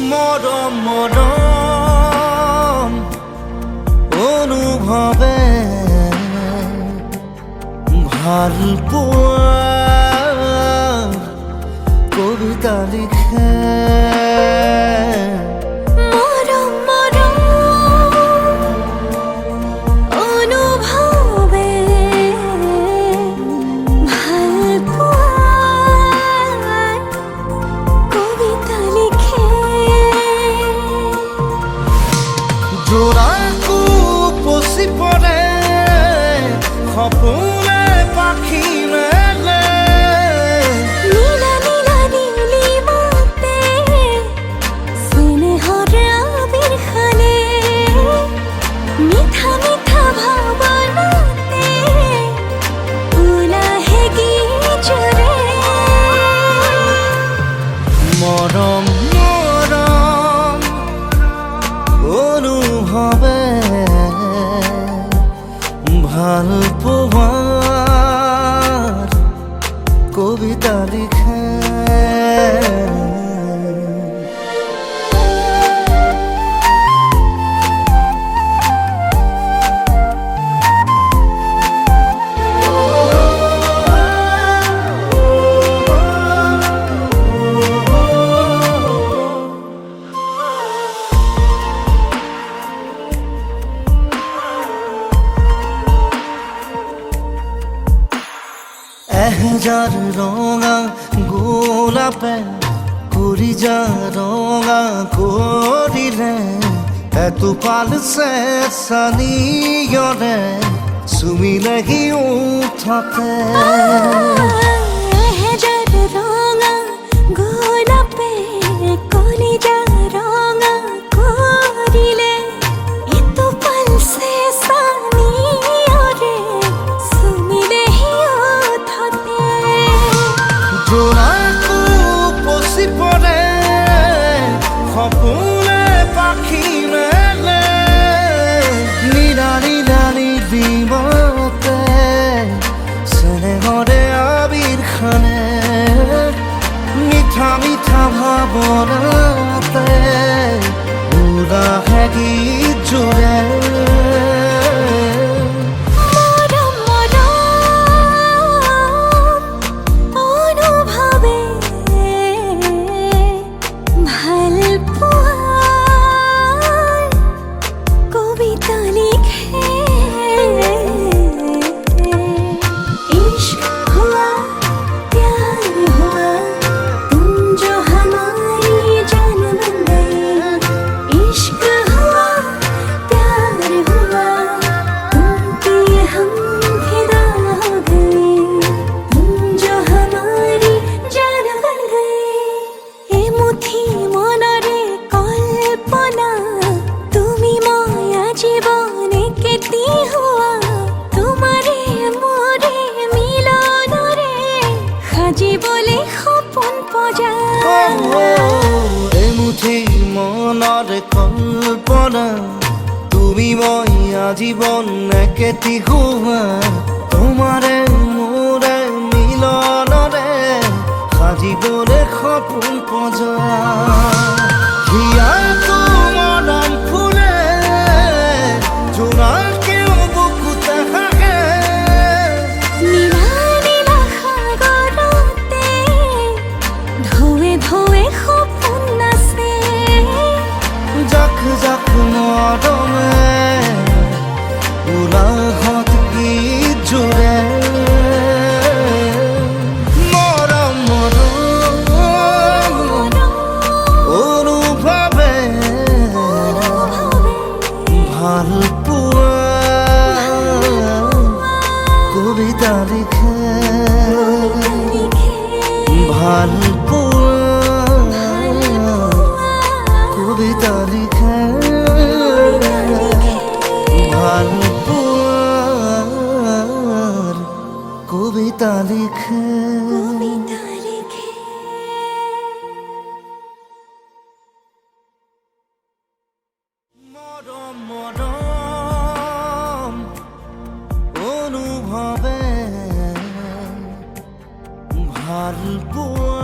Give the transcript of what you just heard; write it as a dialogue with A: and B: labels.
A: মরম মরম অনুভবে ভাল পোৱাৰ কবিতা লিখে
B: মরম মরম অনুভবে ভাল পোৱাৰ কবিতা লিখে
A: জোড়াকো পচি পৰে সপোনে পাখি মেলে
B: নীলা নীলা নীলিমাতে স্নেহৰ আবিৰ খানে মিঠা মিঠা ভাৱনাতে উলাহে গীত জুৰে
A: মৰম মৰম অনুভৱে ভাল পোৱাৰ কবিতা লিখে এহেজাৰ ৰঙা গোলাপে কৰিজা ৰঙা কৰিলে এটোপাল চেঁচানিয়ৰে চুমিলেহি উঠতে
B: এহেজাৰ ৰঙা গোলাপে কলিজা ৰঙা কৰিলে এটোপাল চেঁচানিয়ৰে চুমিলেহি উঠতে
A: জোনাকো পচি পৰে সপোনে পাখি মেলে নীলা নীলা নীলিমতে স্নেহৰে আবিৰ খানে মিঠা মিঠা ভাৱনাতে উলাহে গীত জুৰে
B: মরম মরম অনুভবে ভাল পোৱাৰ কবিতা লিখে इश्क हुआ प्यार हुआ तुम जो हमारी जान बन गई इश्क हुआ प्यार हुआ तुम पे हम फिदा हो गए तुम जो हमारी जान बन गए ए मुठी मनरे कल्पना তুমি মায়া জীবনে কেতি হুয়া তোমারে মোরে মিলনরে সাজিবলে সপোন পজা
A: এমুঠি মনৰ কল্পনা তুমি মই আজীবন একেটি হোৱা তোমাৰে মোৰে মিলনৰে সাজিবলে সপোন পজা হিয়াটো মৰম ফুলে জোনাকেও বুকুতে হাগে
B: নীলা নীলা সাগৰতে ঢৌৱে ঢৌৱে সপোন নাচে
A: জাক জাক মৰমে উলাহত গীত জুৰে মৰম মৰম ভাল পোৱা